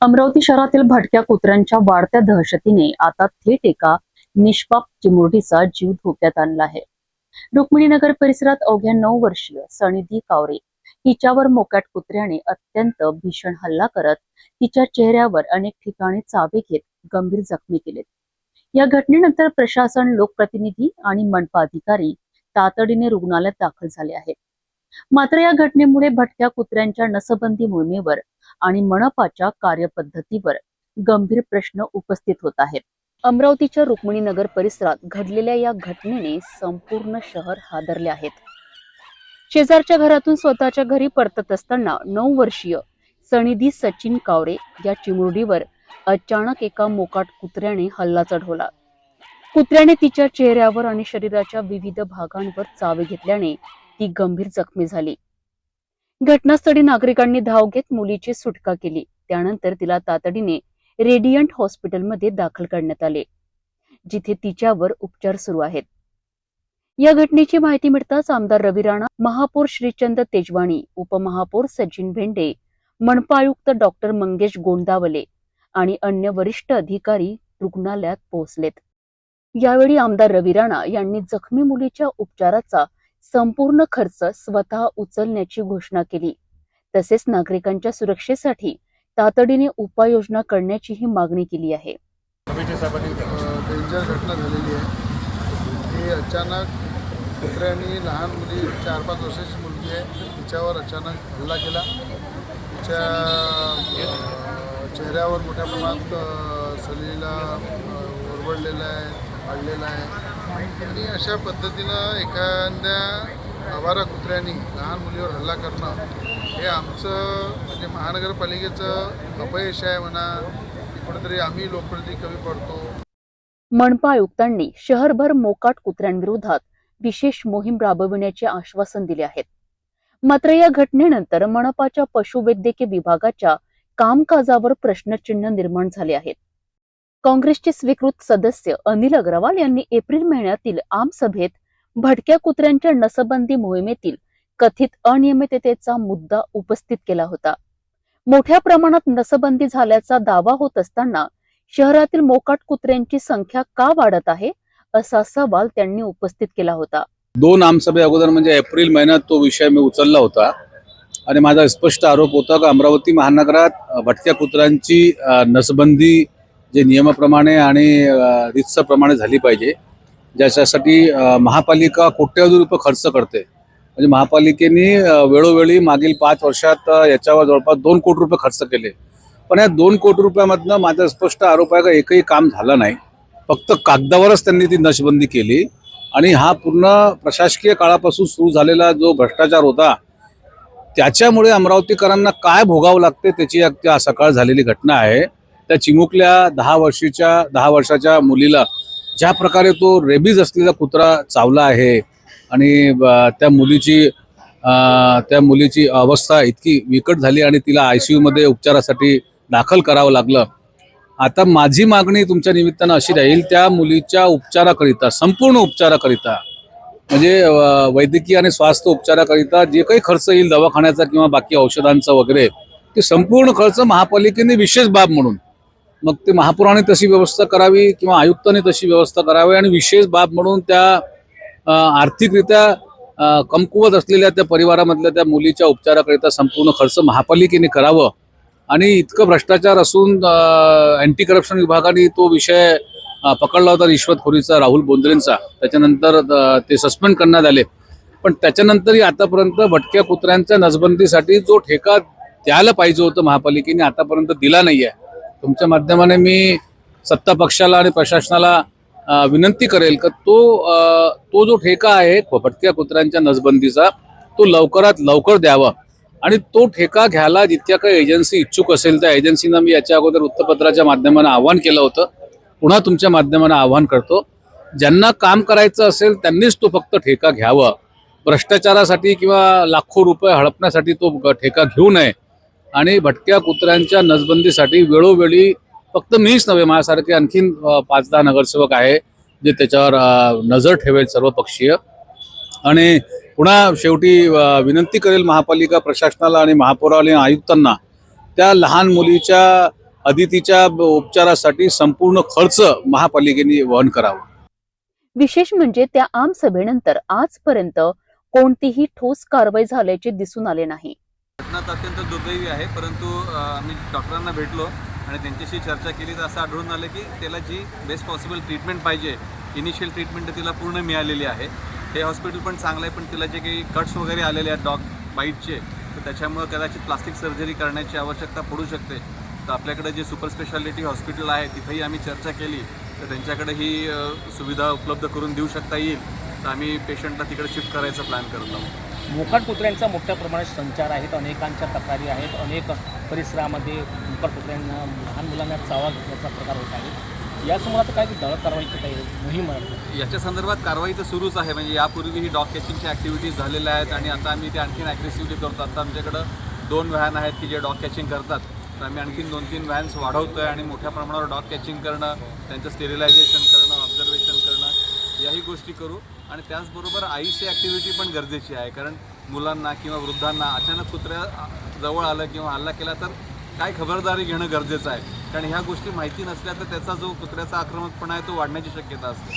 अमरावती शहरातील भटक्या कुत्र्यांच्या वाढत्या दहशतीने आता थेट एका निष्पाप चिमुरडीचा जीव धोक्यात आणला आहे। रुक्मिणीनगर परिसरात अवघ्या 9 वर्षीय सणिधी कावरे हिच्यावर मोकाट कुत्र्याने अत्यंत भीषण हल्ला करत तिच्या चेहऱ्यावर अनेक ठिकाणी चावे घेत गंभीर जखमी केलेत। या घटनेनंतर प्रशासन, लोकप्रतिनिधी आणि मनपा अधिकारी तातडीने रुग्णालयात दाखल झाले आहेत। मात्र या घटनेमुळे भटक्या कुत्र्यांच्या नसबंदी मोहिमेवर आणि मनपाच्या कार्यपद्धतीवर गंभीर प्रश्न उपस्थित होत आहेत। अमरावतीच्या रुक्मिणीनगर परिसरात घडलेल्या या घटनेने संपूर्ण शहर हादरले आहेत। शेजारच्या घरातून स्वतःच्या घरी परतत असताना 9 वर्षीय सणिधी सचिन कावरे या चिमुरडीवर अचानक एका मोकाट कुत्र्याने हल्ला चढवला। कुत्र्याने तिच्या चेहऱ्यावर आणि शरीराच्या विविध भागांवर चावे घेतल्याने ती गंभीर जखमी झाली। घटनास्थळी नागरिकांनी धाव घेत मुलीची सुटका केली। त्यानंतर तिला तातडीने रेडियंट हॉस्पिटलमध्ये दाखल करण्यात आले, जिथे तिच्यावर उपचार सुरू आहेत। या घटनेची माहिती मिळताच आमदार रवी राणा, महापौर श्रीचंद तेजवाणी, उपमहापौर सचिन भेंडे, मनपा आयुक्त डॉक्टर मंगेश गोंदावले आणि अन्य वरिष्ठ अधिकारी रुग्णालयात पोहोचलेत। यावेळी आमदार रवी राणा यांनी जखमी मुलीच्या उपचाराचा संपूर्ण खर्च स्वतः उचलण्याची घोषणा केली। तसेच नागरिकांच्या सुरक्षेसाठी तातडीने उपाययोजना करण्याचीही मागणी केली आहे। डेंजर घटना झालेली आहे। ही अचानक कुत्र्याने लहान मुली 4-5 वर्षाची मुलगी आहे, तिच्यावर अचानक हल्ला केला। तिच्या चेहऱ्यावर मोठ्या प्रमाणात सलीला ओरबडलेला आहे, पाडलेला आहे आणि अशा पद्धतीनं एखाद्या आवारा कुत्र्याने लहान मुलीवर हल्ला करणं हे आमचं म्हणजे महानगरपालिकेचं अपयश आहे म्हणा। कुठेतरी आम्ही लोकप्रतिनिधी कमी पडतो। मनपा आयुक्तांनी शहरभर मोकाट कुत्र्यांविरोधात विशेष मोहीम राबविण्याचे आश्वासन दिले आहे। मात्र या घटनेनंतर मनपाच्या पशुवैद्यकीय विभागाच्या कामकाजावर प्रश्नचिन्ह निर्माण झाले आहेत। काँग्रेसचे स्वीकृत सदस्य अनिल अग्रवाल यांनी एप्रिल महिन्यातील आमसभेत भटक्या कुत्र्यांच्या नसबंदी मोहिमेतील कथित अनियमिततेचा मुद्दा उपस्थित केला होता। मोठ्या प्रमाणात नसबंदी झाल्याचा दावा होत असताना शहरातील मोकाट कुत्र्यांची संख्या का वाढत आहे, असा सवाल त्यांनी उपस्थित केला होता। 2 आमसभे अगोदर म्हणजे एप्रिल महिन्यात तो विषय मी उचलला होता आणि माझा स्पष्ट आरोप होता की अमरावती महानगरात भटक्या कुत्र्यांची नसबंदी जे नियमाप्रमाणे आणि रीतसरप्रमाणे झाली पाहिजे, ज्याच्यासाठी महापालिका कोट्यवधी रुपये खर्च करते। म्हणजे महापालिकेने वेळोवेळी मागील 5 वर्षात याच्यावर जवळपास 2 कोटी रुपये खर्च केले, पण या 2 कोटी रुपयामधनं माझा स्पष्ट आरोप आहे की एकही काम झालं नाही। फक्त कागदावरच त्यांनी ती नसबंदी केली आणि हा पूर्ण प्रशासकीय काळापासून सुरू झालेला जो भ्रष्टाचार होता, त्याच्यामुळे अमरावतीकरांना काय भोगावं लागते त्याची त्या सकाळ झालेली घटना आहे। त्या चिमुकल्या 10 वर्षाच्या मुलीला ज्या प्रकारे तो रेबीज असलेला कुत्रा चावला आहे आणि त्या मुलीची अवस्था इतकी विकट झाली आणि तिला ICU मध्ये उपचारासाठी दाखल करावं लागलं। आता माझी मागणी तुमच्या निमित्तानं अशी राहील, त्या मुलीच्या उपचाराकरिता, संपूर्ण उपचाराकरिता म्हणजे वैद्यकीय आणि स्वास्थ्य उपचाराकरिता जे काही खर्च येईल दवाखान्याचा किंवा बाकी औषधांचा वगैरे, ते संपूर्ण खर्च महापालिकेने विशेष बाब म्हणून, मग ते महापौराने तशी व्यवस्था करावी किंवा आयुक्तांनी तशी व्यवस्था करावी आणि विशेष बाब म्हणून त्या आर्थिकरित्या कमकुवत असलेल्या त्या परिवारामधल्या त्या मुलीच्या उपचाराकरिता संपूर्ण खर्च महापालिकेने करावं। आणि इतकं भ्रष्टाचार असून अँटी करप्शन विभागाने तो विषय पकडला होता रिश्वतखोरीचा, राहुल बोंद्रेंचा। त्याच्यानंतर ते सस्पेंड करण्यात आले, पण त्याच्यानंतरही आतापर्यंत भटक्या कुत्र्यांच्या नसबंदीसाठी जो ठेका द्यायला पाहिजे होतं महापालिकेने आतापर्यंत दिला नाहीये। तुमच्या माध्यमाने मी सत्ता पक्षाला आणि प्रशासनाला विनंती करेल की तो जो ठेका आहे भटक्या कुत्र्यांच्या नसबंदीचा, तो लवकरात लवकर द्यावा आणि तो ठेका घ्यायला जितक्या काही एजन्सी इच्छुक असेल त्या एजन्सींना मी याच्या अगोदर वृत्तपत्राच्या माध्यमाने आवाहन केलं होतं, पुन्हा तुमच्या माध्यमाने आवाहन करतो, ज्यांना काम करायचं असेल त्यांनीच तो फक्त ठेका घ्यावा। भ्रष्टाचारासाठी किंवा लाखो रुपये हडपण्यासाठी तो ठेका घेऊ नये आणि भटक्या कुत्र्यांच्या नसबंदीसाठी वेळोवेळी फक्त मीच नव्हे, माझ्यासारखे आणखीन 5-10 नगरसेवक आहे जे त्याच्यावर नजर ठेवेल सर्वपक्षीय। आणि पुन्हा शेवटी विनंती करेल महापालिका प्रशासनाला आणि महापौर आणि आयुक्तांना, त्या लहान मुलीच्या अदितीच्या उपचारासाठी संपूर्ण खर्च महापालिकेने वहन करावा. विशेष म्हणजे त्या आमसभेनंतर आजपर्यंत कोणतीही ठोस कारवाई झाल्याचे दिसून आले नाही. घटना अत्यंत दुर्दैवी आहे, परंतु आम्ही डॉक्टरांना भेटलो आणि त्यांच्याशी चर्चा केली तर असं आढळून आलं की त्याला जी बेस्ट पॉसिबल ट्रीटमेंट पाहिजे, इनिशियल ट्रीटमेंट तिला पूर्ण मिळालेली आहे. हे हॉस्पिटल पण चांगलं आहे, पण तिला जे काही कट्स वगैरे आलेले आहेत डॉग बाईटचे, तर त्याच्यामुळे कदाचित प्लास्टिक सर्जरी करण्याची आवश्यकता पडू शकते. तर आपल्याकडे जे सुपर स्पेशालिटी हॉस्पिटल आहे तिथेही आम्ही चर्चा केली, तर त्यांच्याकडे ही सुविधा उपलब्ध करून देऊ शकता येईल. तर आम्ही पेशंटला तिकडे शिफ्ट करायचा प्लॅन करत आहोत. मोकाट कुत्र्यांचा मोठ्या प्रमाणात संचार आहेत, अनेकांच्या तक्रारी आहेत, अनेक परिसरामध्ये मोकाट कुत्र्यांना लहान मुलांना चावा घेण्याचा प्रकार होत आहे. यासमोर आता काय धडक कारवाईची काही मोहीम आहे? याच्या संदर्भात कारवाई तर सुरूच आहे. म्हणजे यापूर्वीही डॉग कॅचिंगच्या ॲक्टिव्हिटीज झालेल्या आहेत आणि आता आम्ही ते आणखीन ॲग्रेसिव्हली करतो. आता आमच्याकडं 2 व्हॅन आहेत की जे डॉग कॅचिंग करतात, तर आम्ही आणखीन 2-3 व्हॅन्स वाढवतो आहे आणि मोठ्या प्रमाणावर डॉग कॅचिंग करणं, त्यांचं स्टेरिलायझेशन करणं, ऑब्झर्वेशन करणं, याही गोष्टी करू. आणि त्याचबरोबर आईची ॲक्टिव्हिटी पण गरजेची आहे, कारण मुलांना किंवा वृद्धांना अचानक कुत्र्या जवळ आलं किंवा हल्ला केला तर काय खबरदारी घेणं गरजेचं आहे. कारण ह्या गोष्टी माहिती नसल्या तर त्याचा जो कुत्र्याचा आक्रमकपणा आहे तो वाढण्याची शक्यता असते.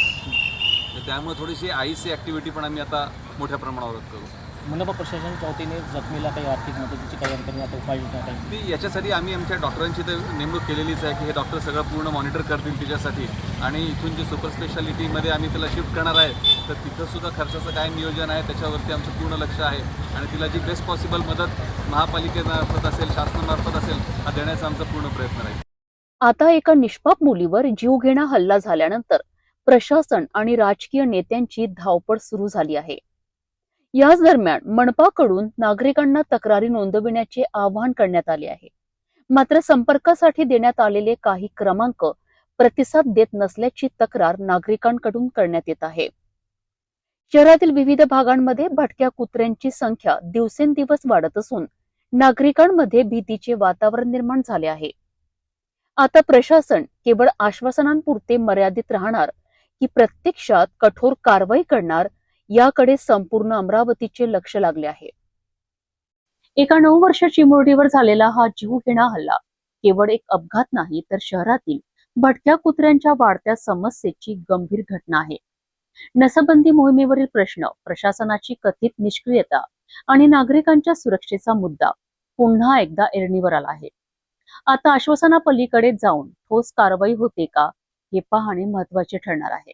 तर त्यामुळे थोडीशी आईची ॲक्टिव्हिटी पण आम्ही आता मोठ्या प्रमाणावर करू. मनपा प्रशासनाच्या वतीने जखमीला काही आर्थिक मदतीची काही अंतर्गत आता उपाययोजना काही? ती याच्यासाठी आम्ही आमच्या डॉक्टरांची तर नेमणूक केलेलीच आहे की हे डॉक्टर सगळं पूर्ण मॉनिटर करतील तिच्यासाठी. आणि इथून जे सुपर स्पेशालिटीमध्ये आम्ही तिला शिफ्ट करणार आहे, तर तिथंसुद्धा खर्चाचं काय नियोजन आहे त्याच्यावरती आमचं पूर्ण लक्ष आहे. आणि तिला जी बेस्ट पॉसिबल मदत महापालिकेमार्फत असेल, शासनामार्फत असेल, हा देण्याचा आमचा पूर्ण प्रयत्न राहील. आता एका निष्पाप मुलीवर जीवघेणा हल्ला झाल्यानंतर प्रशासन आणि राजकीय नेत्यांची धावपळ सुरू झाली आहे. याच दरम्यान मनपाकडून नागरिकांना तक्रारी नोंदविण्याचे आवाहन करण्यात आले आहे. मात्र संपर्कासाठी देण्यात आलेले काही क्रमांक प्रतिसाद देत नसल्याची तक्रार नागरिकांकडून करण्यात येत आहे. शहरातील विविध भागांमध्ये भटक्या कुत्र्यांची संख्या दिवसेंदिवस वाढत असून नागरिकांमध्ये भीतीचे वातावरण निर्माण झाले आहे. आता प्रशासन केवळ आश्वासनांपुरते मर्यादित राहणार की प्रत्यक्षात कठोर कारवाई करणार याकडे संपूर्ण अमरावतीचे लक्ष लागले आहे. एका 9 वर्षाच्या चिमुरडीवर झालेला हा जीवघेणा हल्ला केवळ एक अपघात नाही, तर शहरातील भटक्या कुत्र्यांच्या वाढत्या समस्येची गंभीर घटना आहे. नसबंदी मोहिमेवरील प्रश्न, प्रशासनाची कथित निष्क्रियता आणि नागरिकांच्या सुरक्षेचा मुद्दा पुन्हा एकदा ऐरणीवर आला आहे. आता आश्वासनापलीकडे जाऊन ठोस कारवाई होते का हे पाहणे महत्त्वाचे ठरणार आहे.